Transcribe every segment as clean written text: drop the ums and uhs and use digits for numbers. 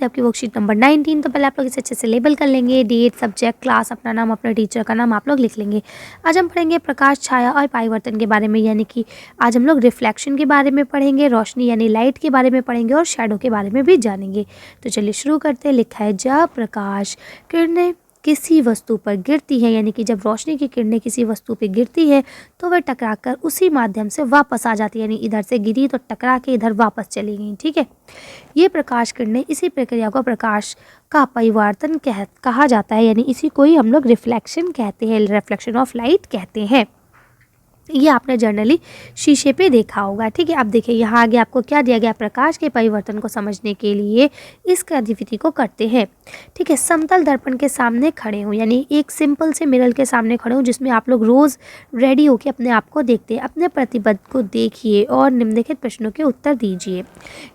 आपकी worksheet number 19। तो पहले आप लोग इसे अच्छे से लेबल कर लेंगे, डेट, सब्जेक्ट, क्लास, अपना नाम, अपने टीचर का नाम आप लोग लिख लेंगे। आज हम पढ़ेंगे प्रकाश, छाया और परिवर्तन के बारे में, यानी कि आज हम लोग रिफ्लेक्शन के बारे में पढ़ेंगे, रोशनी यानी लाइट के बारे में पढ़ेंगे और शैडो के बारे में भी जानेंगे। तो चलिए शुरू करते हैं। लिखा है जब प्रकाश किरणें किसी वस्तु पर गिरती है, यानी कि जब रोशनी की किरणें किसी वस्तु पर गिरती है तो वह टकराकर उसी माध्यम से वापस आ जाती है, यानी इधर से गिरी तो टकरा के इधर वापस चली गई। ठीक है, ये प्रकाश किरणें, इसी प्रक्रिया को प्रकाश का परिवर्तन कहा जाता है, यानी इसी को ही हम लोग रिफ्लेक्शन कहते हैं, रिफ्लेक्शन ऑफ लाइट कहते हैं। ये आपने जनरली शीशे पे देखा होगा। ठीक है, अब देखिए यहाँ आगे आपको क्या दिया गया, प्रकाश के परिवर्तन को समझने के लिए इस गतिविधि को करते हैं। ठीक है, समतल दर्पण के सामने खड़े हों, यानी एक सिंपल से मिरर के सामने खड़े हों जिसमें आप लोग रोज़ रेडी होकर अपने आप को देखते हैं। अपने प्रतिबद्ध को देखिए और निम्नलिखित प्रश्नों के उत्तर दीजिए।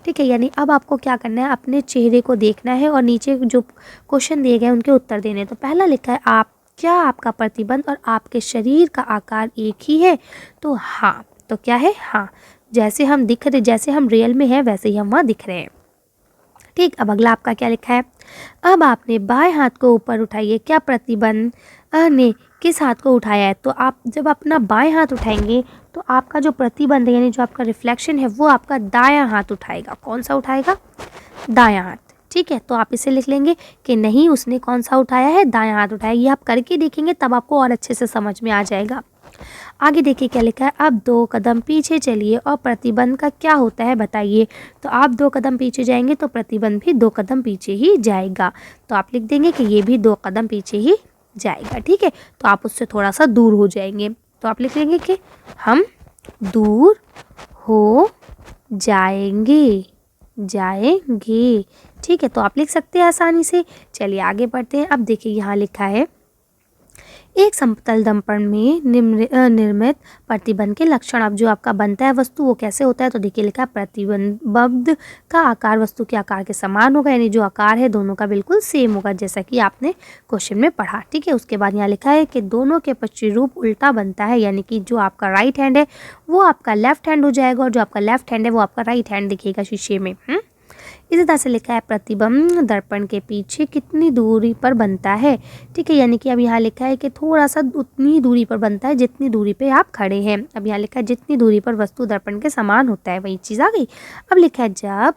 ठीक है, यानी अब आपको क्या करना है, अपने चेहरे को देखना है और नीचे जो क्वेश्चन दिए गए उनके उत्तर देने हैं। तो पहला लिखा है, क्या आपका प्रतिबंध और आपके शरीर का आकार एक ही है? तो हाँ, तो क्या है, हाँ, जैसे हम दिख रहे, जैसे हम रियल में हैं वैसे ही हम वहाँ दिख रहे हैं। ठीक, अब अगला आपका क्या लिखा है, अब आपने बाएं हाथ को ऊपर उठाइए, क्या प्रतिबंध ने किस हाथ को उठाया है? तो आप जब अपना बाएं हाथ उठाएंगे तो आपका जो प्रतिबंध है, यानी जो आपका रिफ्लेक्शन है, वो आपका दायां हाथ उठाएगा। कौन सा उठाएगा? दायां हाथ। ठीक है, तो आप इसे लिख लेंगे कि नहीं, उसने कौन सा उठाया है, दायां हाथ उठाया। ये आप करके देखेंगे तब आपको और अच्छे से समझ में आ जाएगा। आगे देखिए क्या लिखा है, अब 2 कदम पीछे चलिए और प्रतिबंध का क्या होता है बताइए। तो आप 2 कदम पीछे जाएंगे तो प्रतिबंध भी 2 कदम पीछे ही जाएगा। तो आप लिख देंगे कि ये भी 2 कदम पीछे ही जाएगा। ठीक है, तो आप उससे थोड़ा सा दूर हो जाएंगे। तो आप लिख लेंगे कि हम दूर हो जाएंगे। ठीक है, तो आप लिख सकते हैं आसानी से। चलिए आगे बढ़ते हैं। अब देखिए यहाँ लिखा है, एक समतल दर्पण में निर्मित प्रतिबंध के लक्षण। अब जो आपका बनता है वस्तु वो कैसे होता है? तो देखिए लिखा है, प्रतिबंध का आकार वस्तु के आकार के समान होगा, यानी जो आकार है दोनों का बिल्कुल सेम होगा, जैसा कि आपने क्वेश्चन में पढ़ा। ठीक है, उसके बाद यहाँ लिखा है कि दोनों के प्रतिरूप उल्टा बनता है, यानी कि जो आपका राइट हैंड है वो आपका लेफ्ट हैंड हो जाएगा और जो आपका लेफ्ट हैंड है वो आपका राइट हैंड दिखेगा शीशे में। इसी तरह से लिखा है, प्रतिबिंब दर्पण के पीछे कितनी दूरी पर बनता है? ठीक है, यानी कि अब यहाँ लिखा है कि थोड़ा सा उतनी दूरी पर बनता है जितनी दूरी पे आप खड़े हैं। अब यहाँ लिखा है जितनी दूरी पर वस्तु दर्पण के समान होता है, वही चीज़ आ गई। अब लिखा है,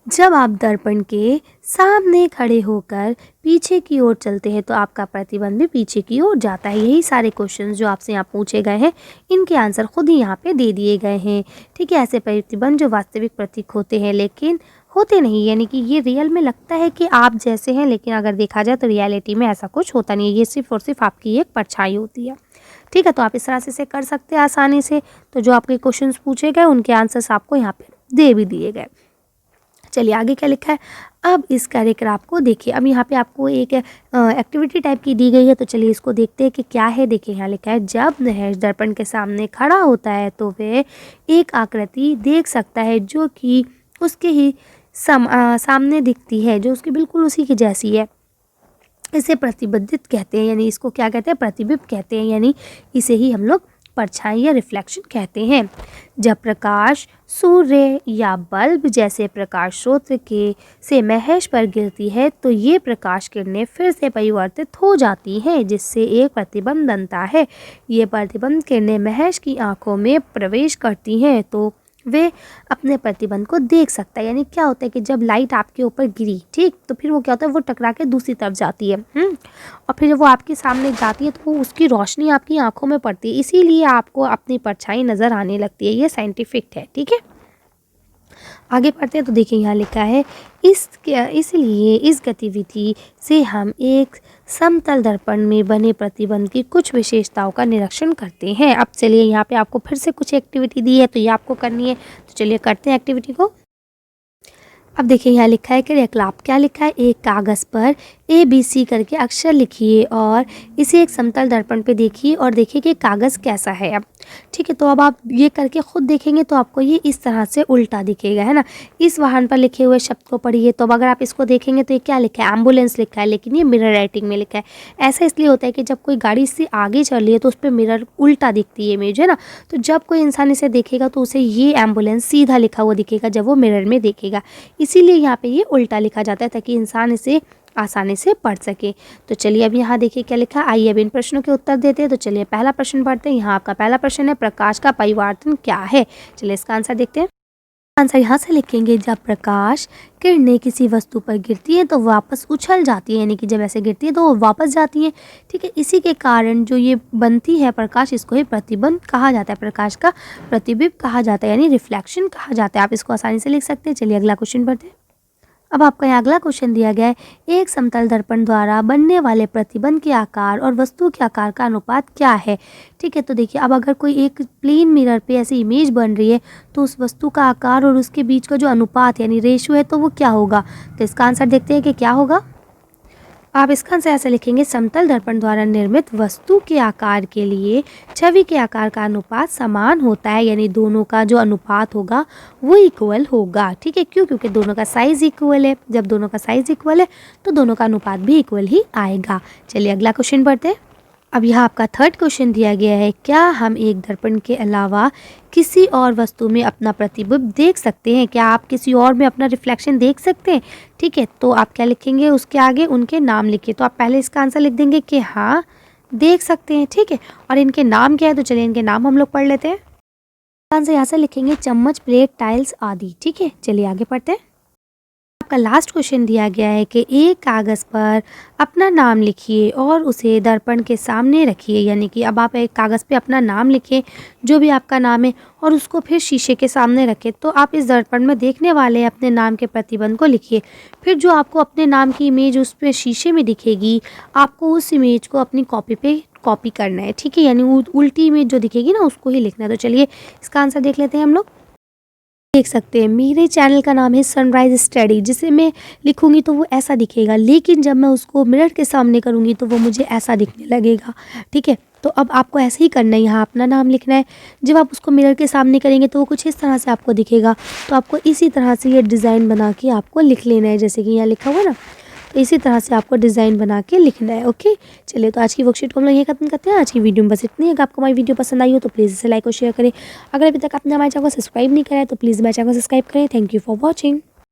जब आप दर्पण के सामने खड़े होकर पीछे की ओर चलते हैं तो आपका प्रतिबंध भी पीछे की ओर जाता है। यही सारे क्वेश्चंस जो आपसे यहाँ पूछे गए हैं इनके आंसर खुद ही यहाँ पे दे दिए गए हैं। ठीक है, ऐसे प्रतिबंध जो वास्तविक प्रतीक होते हैं लेकिन होते नहीं, यानी कि ये रियल में लगता है कि आप जैसे हैं, लेकिन अगर देखा जाए तो रियलिटी में ऐसा कुछ होता नहीं है। ये सिर्फ और सिर्फ आपकी एक परछाई होती है। ठीक है, तो आप इस तरह से इसे कर सकते हैं आसानी से। तो जो आपके क्वेश्चन पूछे गए उनके आंसर्स आपको यहाँ पे दे भी दिए गए। चलिए आगे क्या लिखा है, अब इस कार्यक्रम को देखिए। अब यहाँ पे आपको एक एक्टिविटी टाइप की दी गई है, तो चलिए इसको देखते हैं कि क्या है। देखिए यहाँ लिखा है, जब महेश दर्पण के सामने खड़ा होता है तो वह एक आकृति देख सकता है जो कि उसके ही सामने दिखती है, जो उसकी बिल्कुल उसी की जैसी है। इसे प्रतिबिंबित कहते हैं, यानी इसको क्या कहते हैं, प्रतिबिंब कहते हैं, यानी इसे ही हम लोग परछाई या रिफ्लेक्शन कहते हैं। जब प्रकाश सूर्य या बल्ब जैसे प्रकाश स्रोत के से महेश पर गिरती है तो ये प्रकाश किरणें फिर से परिवर्तित हो जाती हैं, जिससे एक प्रतिबिंब बनता है। ये प्रतिबिंब किरणें महेश की आंखों में प्रवेश करती हैं तो वे अपने प्रतिबिंब को देख सकता है। यानी क्या होता है कि जब लाइट आपके ऊपर गिरी, ठीक, तो फिर वो क्या होता है, वो टकरा के दूसरी तरफ जाती है और फिर जब वो आपके सामने जाती है तो वो उसकी रोशनी आपकी आंखों में पड़ती है, इसीलिए आपको अपनी परछाई नज़र आने लगती है। ये साइंटिफिक है। ठीक है, आगे पढ़ते हैं। तो देखिए यहाँ लिखा है, इसलिए इस गतिविधि से हम एक समतल दर्पण में बने प्रतिबिंब की कुछ विशेषताओं का निरीक्षण करते हैं। अब चलिए यहाँ पे आपको फिर से कुछ एक्टिविटी दी है तो ये आपको करनी है, तो चलिए करते हैं एक्टिविटी को। अब देखिए यहाँ लिखा है कि क्रियाकलाप क्या लिखा है, एक कागज़ पर ABC करके अक्षर लिखिए और इसे एक समतल दर्पण पे देखिए और देखिए कि कागज़ कैसा है। अब ठीक है, तो अब आप ये करके खुद देखेंगे तो आपको ये इस तरह से उल्टा दिखेगा, है ना। इस वाहन पर लिखे हुए शब्द को पढ़िए। तो अब अगर आप इसको देखेंगे तो ये क्या लिखा है, एम्बुलेंस लिखा है, लेकिन ये मिरर राइटिंग में लिखा है। ऐसा इसलिए होता है कि जब कोई गाड़ी से आगे चल रही है तो उस पर मिरर उल्टा दिखती है इमेज, है ना। तो जब कोई इंसान इसे देखेगा तो उसे ये एम्बुलेंस सीधा लिखा हुआ दिखेगा जब वो मिरर में देखेगा। इसीलिए यहाँ पे ये उल्टा लिखा जाता है ताकि इंसान इसे आसानी से पढ़ सके। तो चलिए अब यहाँ देखिए क्या लिखा है। आइए अब इन प्रश्नों के उत्तर देते हैं। तो चलिए पहला प्रश्न पढ़ते हैं। यहाँ आपका पहला प्रश्न है, प्रकाश का परिवर्तन क्या है। चलिए इसका आंसर देखते हैं। आंसर यहाँ से लिखेंगे, जब प्रकाश किरणें किसी वस्तु पर गिरती हैं तो वापस उछल जाती है, यानी कि जब ऐसे गिरती है तो वो वापस जाती हैं। ठीक है, इसी के कारण जो ये बनती है प्रकाश, इसको ही प्रतिबिंब कहा जाता है, प्रकाश का प्रतिबिंब कहा जाता है, यानी रिफ्लेक्शन कहा जाता है। आप इसको आसानी से लिख सकते हैं। चलिए अगला क्वेश्चन पढ़ते हैं। अब आपका यहाँ अगला क्वेश्चन दिया गया है, एक समतल दर्पण द्वारा बनने वाले प्रतिबिंब के आकार और वस्तु के आकार का अनुपात क्या है। ठीक है, तो देखिए अब अगर कोई एक प्लेन मिरर पे ऐसी इमेज बन रही है तो उस वस्तु का आकार और उसके बीच का जो अनुपात यानी रेशियो है तो वो क्या होगा। तो इसका आंसर देखते हैं कि क्या होगा। आप इसका आंसर ऐसे लिखेंगे, समतल दर्पण द्वारा निर्मित वस्तु के आकार के लिए छवि के आकार का अनुपात समान होता है, यानी दोनों का जो अनुपात होगा वो इक्वल होगा। ठीक है, क्यों, क्योंकि दोनों का साइज इक्वल है। जब दोनों का साइज इक्वल है तो दोनों का अनुपात भी इक्वल ही आएगा। चलिए अगला क्वेश्चन पढ़ते हैं। अब यहाँ आपका थर्ड क्वेश्चन दिया गया है, क्या हम एक दर्पण के अलावा किसी और वस्तु में अपना प्रतिबिंब देख सकते हैं। क्या आप किसी और में अपना रिफ्लेक्शन देख सकते हैं। ठीक है, तो आप क्या लिखेंगे, उसके आगे उनके नाम लिखिए। तो आप पहले इसका आंसर लिख देंगे कि हाँ देख सकते हैं। ठीक है, और इनके नाम क्या है, तो चलिए इनके नाम हम लोग पढ़ लेते हैं। आंसर यहाँ से लिखेंगे, चम्मच, प्लेट, टाइल्स आदि। ठीक है, चलिए आगे पढ़ते हैं। आपका लास्ट क्वेश्चन दिया गया है कि एक कागज़ पर अपना नाम लिखिए और उसे दर्पण के सामने रखिए, यानी कि अब आप एक कागज़ पे अपना नाम लिखें, जो भी आपका नाम है, और उसको फिर शीशे के सामने रखें। तो आप इस दर्पण में देखने वाले अपने नाम के प्रतिबिंब को लिखिए। फिर जो आपको अपने नाम की इमेज उस पर शीशे में दिखेगी, आपको उस इमेज को अपनी कॉपी पे कॉपी करना है। ठीक है, यानी उल्टी इमेज जो दिखेगी ना उसको ही लिखना है। तो चलिए इसका आंसर देख लेते हैं हम लोग। देख सकते हैं मेरे चैनल का नाम है सनराइज स्टडी, जिसे मैं लिखूंगी तो वो ऐसा दिखेगा, लेकिन जब मैं उसको मिरर के सामने करूंगी तो वो मुझे ऐसा दिखने लगेगा। ठीक है, तो अब आपको ऐसे ही करना है, यहाँ अपना नाम लिखना है। जब आप उसको मिरर के सामने करेंगे तो वो कुछ इस तरह से आपको दिखेगा। तो आपको इसी तरह से ये डिज़ाइन बना के आपको लिख लेना है, जैसे कि यहाँ लिखा हुआ ना, तो इसी तरह से आपको डिज़ाइन बना के लिखना है। ओके, चलिए तो आज की वर्कशीट को हम लोग ये खत्म करते हैं। आज की वीडियो में बस इतनी है। अगर आपको हमारी वीडियो पसंद आई हो तो प्लीज़ इसे लाइक और शेयर करें। अगर अभी तक आपने हमारे चैनल को सब्सक्राइब नहीं करा है तो प्लीज़ हमारे चैनल को सब्सक्राइब करें। Thank you for watching.